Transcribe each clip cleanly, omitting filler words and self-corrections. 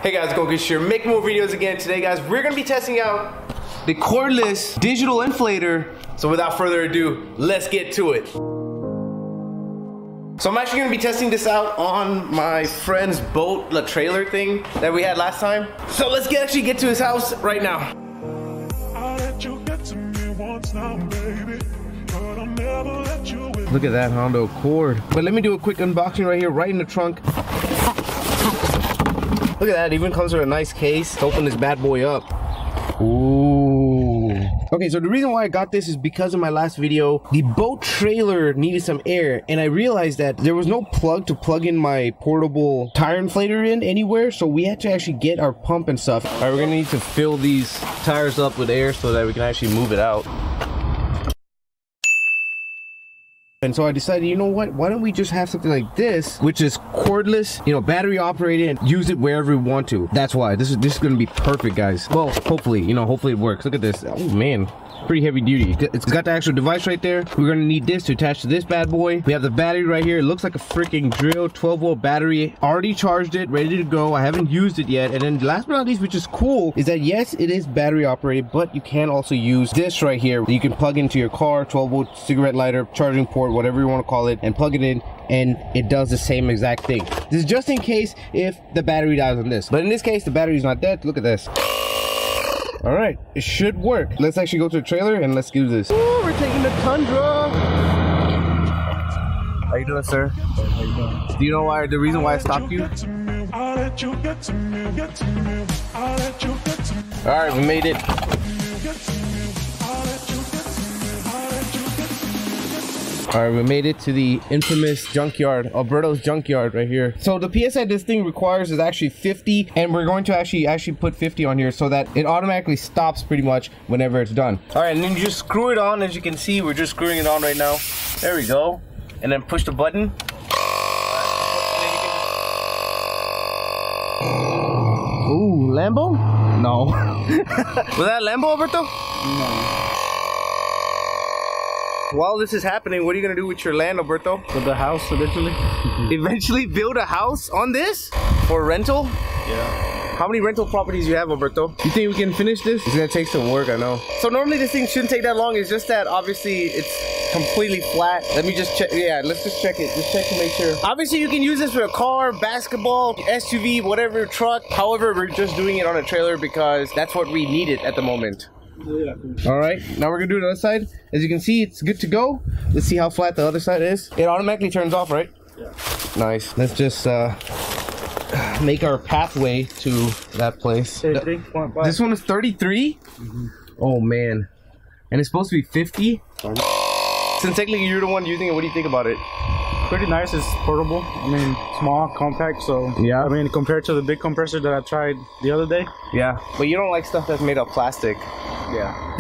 Hey guys, Gokish here, making more videos again. Today guys, we're gonna be testing out the cordless digital inflator. So without further ado, let's get to it. So I'm actually gonna be testing this out on my friend's boat, the trailer thing that we had last time. So let's actually get to his house right now. Look at that Hondo cord. But let me do a quick unboxing right here, right in the trunk. Look at that, it even comes with a nice case. Let's open this bad boy up. Ooh. Okay, so the reason why I got this is because in my last video, the boat trailer needed some air, and I realized that there was no plug to plug in my portable tire inflator in anywhere, so we had to actually get our pump and stuff. All right, we're gonna need to fill these tires up with air so that we can actually move it out. And so I decided, you know what, why don't we just have something like this, which is cordless, you know, battery operated, and use it wherever we want to. That's why this is gonna be perfect, guys. Well, hopefully, you know, hopefully it works. Look at this. Oh man, pretty heavy duty. It's got the actual device right there. We're gonna need this to attach to this bad boy. We have the battery right here. It looks like a freaking drill, 12-volt battery. Already charged it, ready to go. I haven't used it yet. And then last but not least, which is cool, is that yes, it is battery operated, but you can also use this right here. You can plug into your car, 12-volt cigarette lighter, charging port, whatever you want to call it, and plug it in, and it does the same exact thing. This is just in case if the battery dies on this. But in this case, the battery's not dead. Look at this. All right, it should work. Let's actually go to the trailer and let's do this. Ooh, we're taking the Tundra. How you doing, sir? How you doing? Do you know why the reason why I stopped you? All right, we made it. All right, we made it to the infamous junkyard, Alberto's junkyard right here. So the PSI this thing requires is actually 50, and we're going to actually put 50 on here so that it automatically stops pretty much whenever it's done. All right, and then you just screw it on. As you can see, we're just screwing it on right now. There we go. And then push the button. Ooh, Lambo? No. Was that Lambo, Alberto? No. While this is happening, what are you gonna do with your land, Alberto? Build a house eventually. Eventually build a house on this? For rental? Yeah. How many rental properties do you have, Alberto? You think we can finish this? It's gonna take some work, I know. So normally this thing shouldn't take that long. It's just that obviously it's completely flat. Let me just check. Yeah, let's just check it. Just check to make sure. Obviously you can use this for a car, basketball, SUV, whatever, truck. However, we're just doing it on a trailer because that's what we needed at the moment. Yeah. All right, now we're gonna do the other side. As you can see, it's good to go. Let's see how flat the other side is. It automatically turns off, right? Yeah. Nice. Let's just make our pathway to that place. 33.5. This one is 33? Mm-hmm. Oh man. And it's supposed to be 50? Since technically you're the one using it, what do you think about it? Pretty nice. It's portable. I mean, small, compact. So yeah. I mean, compared to the big compressor that I tried the other day. Yeah. But you don't like stuff that's made of plastic. Yeah.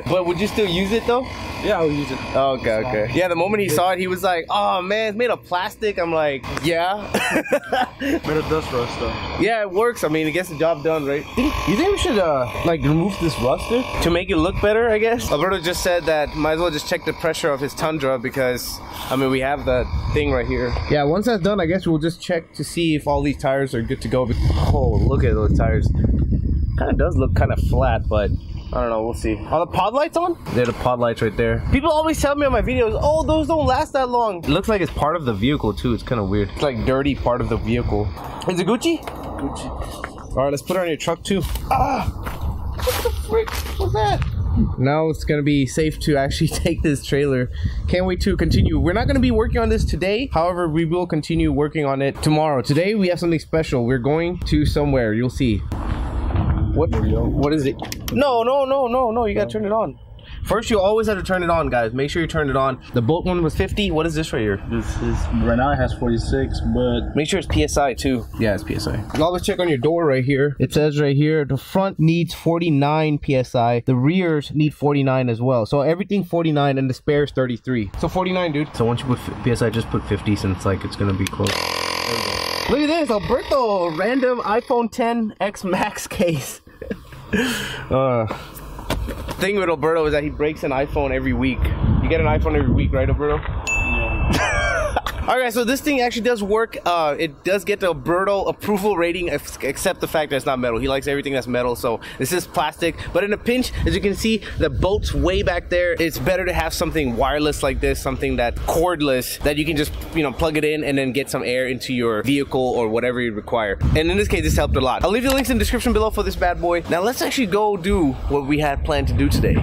But would you still use it though? Yeah, I'll use it. Oh, okay, okay. Yeah, the moment he saw it, he was like, "Oh man, it's made of plastic." I'm like, "Yeah." But it does rust though. Yeah, it works. I mean, it gets the job done, right? You think we should like remove this ruster to make it look better? I guess. Alberto just said that might as well just check the pressure of his Tundra because I mean we have the thing right here. Yeah, once that's done, I guess we'll just check to see if all these tires are good to go. Oh, look at those tires. Kind of does look kind of flat, but I don't know, we'll see. Are the pod lights on? They're the pod lights right there. People always tell me on my videos, oh, those don't last that long. It looks like it's part of the vehicle too. It's kind of weird. It's like dirty part of the vehicle. Is it Gucci? Gucci. All right, let's put it on your truck too. Ah! What the frick was that? Now it's gonna be safe to actually take this trailer. Can't wait to continue. We're not gonna be working on this today. However, we will continue working on it tomorrow. Today we have something special. We're going to somewhere. You'll see. What is it? No, you gotta turn it on. First, you always have to turn it on, guys. Make sure you turn it on. The bolt one was 50. What is this right here? This is, right now it has 46, but... Make sure it's PSI too. Yeah, it's PSI. Always check on your door right here. It says right here, the front needs 49 PSI. The rears need 49 as well. So everything 49 and the spare is 33. So 49, dude. So once you put PSI, just put 50 since like it's gonna be close. Look at this, Alberto, random iPhone 10 X Max case. Thing with Alberto is that he breaks an iPhone every week. You get an iPhone every week, right, Alberto? Yeah. All right, so this thing actually does work. It does get the Berto approval rating, except the fact that it's not metal. He likes everything that's metal, so this is plastic. But in a pinch, as you can see, the bolt's way back there. It's better to have something wireless like this, something that cordless, that you can just, you know, plug it in and then get some air into your vehicle or whatever you require. And in this case, this helped a lot. I'll leave the links in the description below for this bad boy. Now let's actually go do what we had planned to do today.